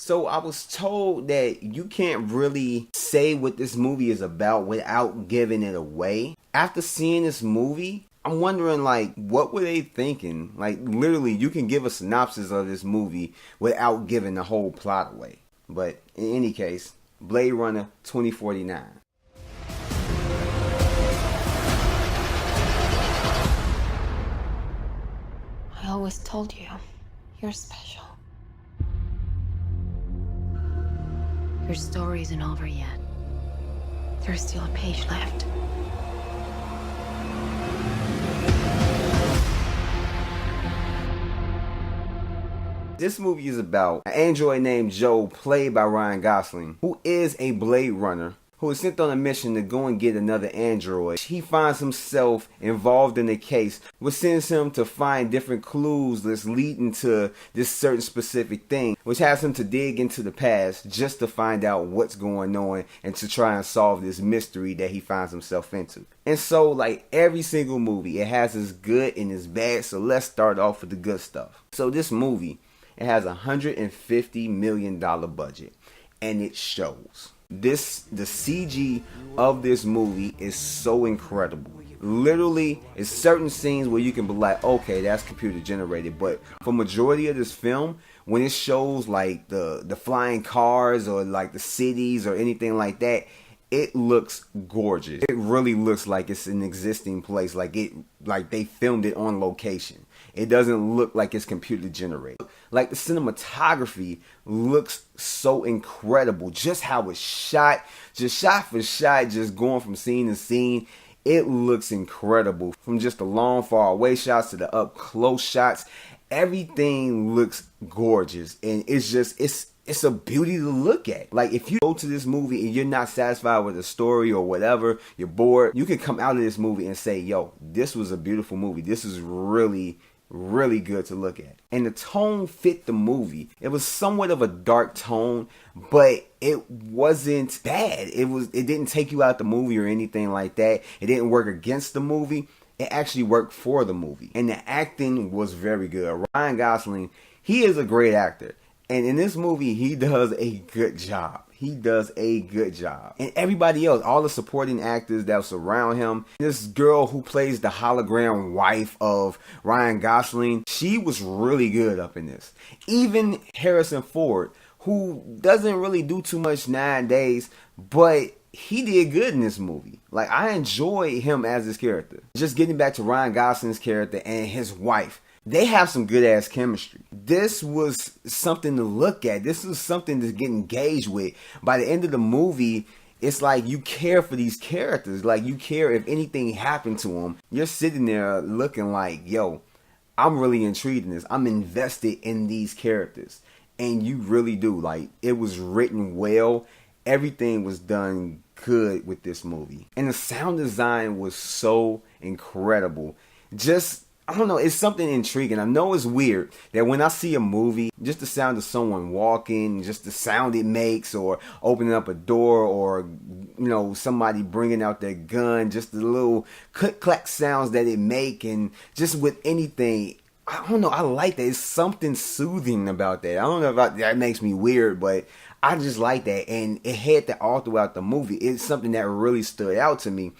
So I was told that you can't really say what this movie is about without giving it away. After seeing this movie, I'm wondering, like, what were they thinking? Like, literally, you can give a synopsis of this movie without giving the whole plot away. But in any case, Blade Runner 2049. I always told you, you're special. Your story isn't over yet. There's still a page left. This movie is about an android named Joe, played by Ryan Gosling, who is a Blade Runner, who is sent on a mission to go and get another android. He finds himself involved in a case, which sends him to find different clues that's leading to this certain specific thing, which has him to dig into the past just to find out what's going on and to try and solve this mystery that he finds himself into. And so, like every single movie, it has its good and its bad, so let's start off with the good stuff. So this movie, it has a $150 million budget, and it shows. The CG of this movie is so incredible. Literally, it's certain scenes where you can be like, okay, that's computer generated. But for majority of this film, when it shows like the flying cars or like the cities or anything like that, it looks gorgeous. It really looks like it's an existing place, like they filmed it on location. It doesn't look like it's computer generated. Like the cinematography looks so incredible. Just how it's shot, just shot for shot, just going from scene to scene. It looks incredible. From just the long far away shots to the up close shots, everything looks gorgeous, and it's a beauty to look at. Like, if you go to this movie and you're not satisfied with the story or whatever, you're bored, you can come out of this movie and say, yo, this was a beautiful movie. This is really good to look at. And the tone fit the movie. It was somewhat of a dark tone, but it wasn't bad. It didn't take you out the movie or anything like that. It didn't work against the movie. It actually worked for the movie. And the acting was very good. Ryan Gosling, he is a great actor. And in this movie, he does a good job. He does a good job. And everybody else, all the supporting actors that surround him, this girl who plays the hologram wife of Ryan Gosling, she was really good up in this. Even Harrison Ford, who doesn't really do too much nowadays, but he did good in this movie. Like, I enjoy him as this character. Just getting back to Ryan Gosling's character and his wife. They have some good ass chemistry. This was something to look at. This was something to get engaged with. By the end of the movie, it's like you care for these characters. Like, you care if anything happened to them. You're sitting there looking like, yo, I'm really intrigued in this. I'm invested in these characters. And you really do. Like, it was written well. Everything was done good with this movie. And the sound design was so incredible. Just, I don't know, it's something intriguing. I know it's weird that when I see a movie, just the sound of someone walking, just the sound it makes, or opening up a door, or, you know, somebody bringing out their gun, just the little click-clack sounds that it make, and just with anything, I don't know, I like that. It's something soothing about that. I don't know if that makes me weird, but I just like that, and it had that all throughout the movie. It's something that really stood out to me,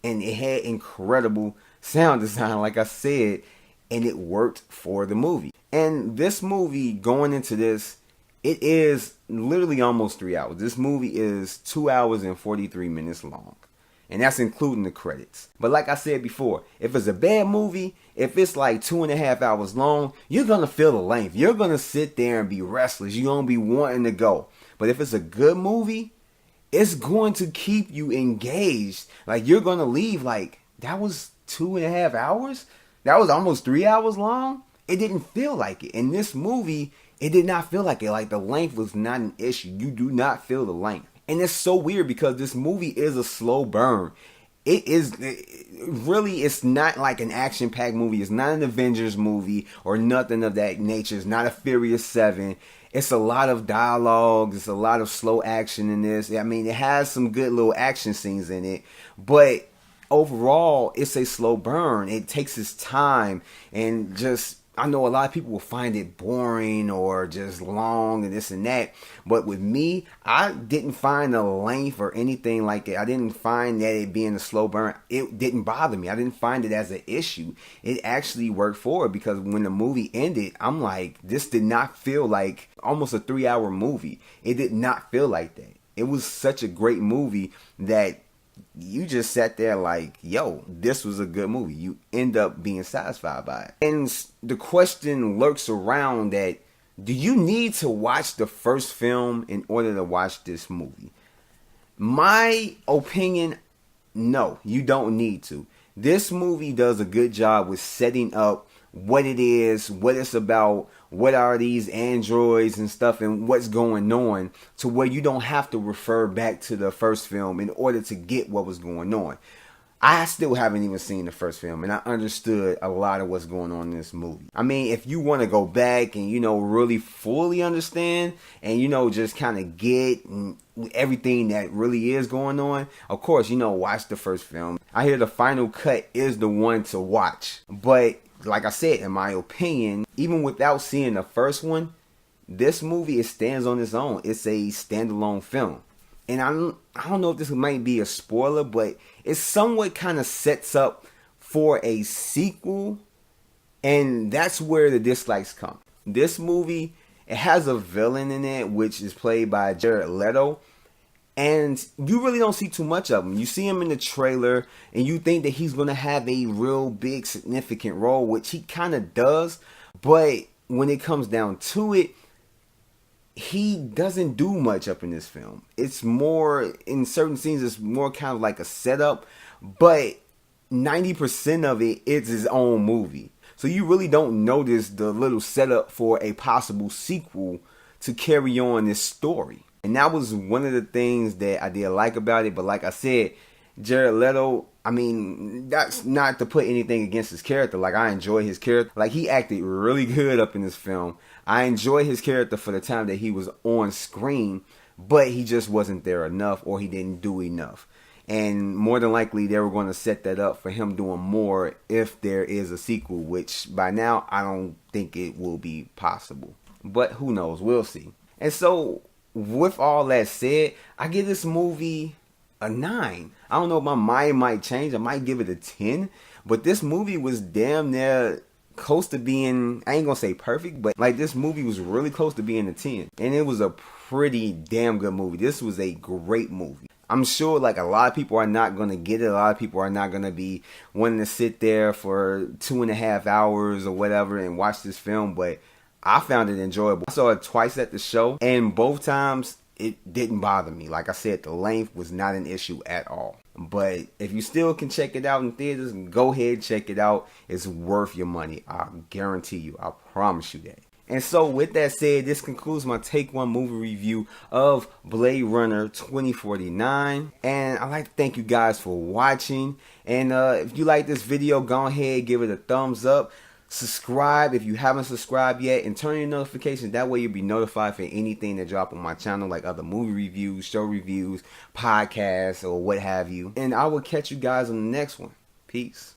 and it had incredible sound design, like I said, and it worked for the movie. And this movie, going into this, it is literally almost 3 hours. This movie is 2 hours and 43 minutes long, and that's including the credits. But like I said before, if it's a bad movie, if it's like 2.5 hours long, you're gonna feel the length. You're gonna sit there and be restless. You're gonna be wanting to go. But if it's a good movie, it's going to keep you engaged. Like, you're gonna leave like, that was 2.5 hours? That was almost 3 hours long? It didn't feel like it. In this movie, it did not feel like it. Like, the length was not an issue. You do not feel the length. And it's so weird because this movie is a slow burn. It's not like an action-packed movie. It's not an Avengers movie or nothing of that nature. It's not a Furious 7. It's a lot of dialogue. It's a lot of slow action in this. I mean, it has some good little action scenes in it. But overall, it's a slow burn. It takes its time, and just I know a lot of people will find it boring or just long and this and that. But with me, I didn't find the length or anything like that. I didn't find that it being a slow burn. It didn't bother me. I didn't find it as an issue. It actually worked for it because when the movie ended, I'm like, this did not feel like almost a 3-hour movie. It did not feel like that. It was such a great movie that you just sat there like, yo, this was a good movie. You end up being satisfied by it. And the question lurks around that, do you need to watch the first film in order to watch this movie? My opinion, no, you don't need to. This movie does a good job with setting up what it is, what it's about, what are these androids and stuff, and what's going on, to where you don't have to refer back to the first film in order to get what was going on. I still haven't even seen the first film, and I understood a lot of what's going on in this movie. I mean, if you want to go back and, really fully understand and, just kind of get everything that really is going on, of course, watch the first film. I hear the final cut is the one to watch. But like I said, in my opinion, even without seeing the first one, this movie, it stands on its own. It's a standalone film. And I don't know if this might be a spoiler, but it somewhat kind of sets up for a sequel. And that's where the dislikes come. This movie, it has a villain in it, which is played by Jared Leto. And you really don't see too much of him. You see him in the trailer and you think that he's going to have a real big significant role, which he kind of does. But when it comes down to it, he doesn't do much up in this film. It's more, in certain scenes, it's more kind of like a setup. But 90% of it is his own movie. So you really don't notice the little setup for a possible sequel to carry on this story. And that was one of the things that I did like about it. But like I said, Jared Leto, I mean, that's not to put anything against his character. Like, I enjoy his character. Like, he acted really good up in this film. I enjoy his character for the time that he was on screen. But he just wasn't there enough, or he didn't do enough. And more than likely, they were going to set that up for him doing more if there is a sequel. Which, by now, I don't think it will be possible. But who knows? We'll see. And so, with all that said, I give this movie a 9. I don't know if my mind might change. I might give it a 10. But this movie was damn near close to being, I ain't gonna say perfect, but like, this movie was really close to being a 10. And it was a pretty damn good movie. This was a great movie. I'm sure like a lot of people are not going to get it. A lot of people are not going to be wanting to sit there for 2.5 hours or whatever and watch this film. But I found it enjoyable. I saw it twice at the show, and both times it didn't bother me. Like I said, the length was not an issue at all. But if you still can check it out in theaters, go ahead, check it out. It's worth your money. I guarantee you. I promise you that. And so with that said, this concludes my Take One movie review of Blade Runner 2049. And I'd like to thank you guys for watching. And if you like this video, go ahead, give it a thumbs up. Subscribe if you haven't subscribed yet, and turn your notifications. That way you'll be notified for anything that drop on my channel, like other movie reviews, show reviews, podcasts, or what have you. And I will catch you guys on the next one. Peace.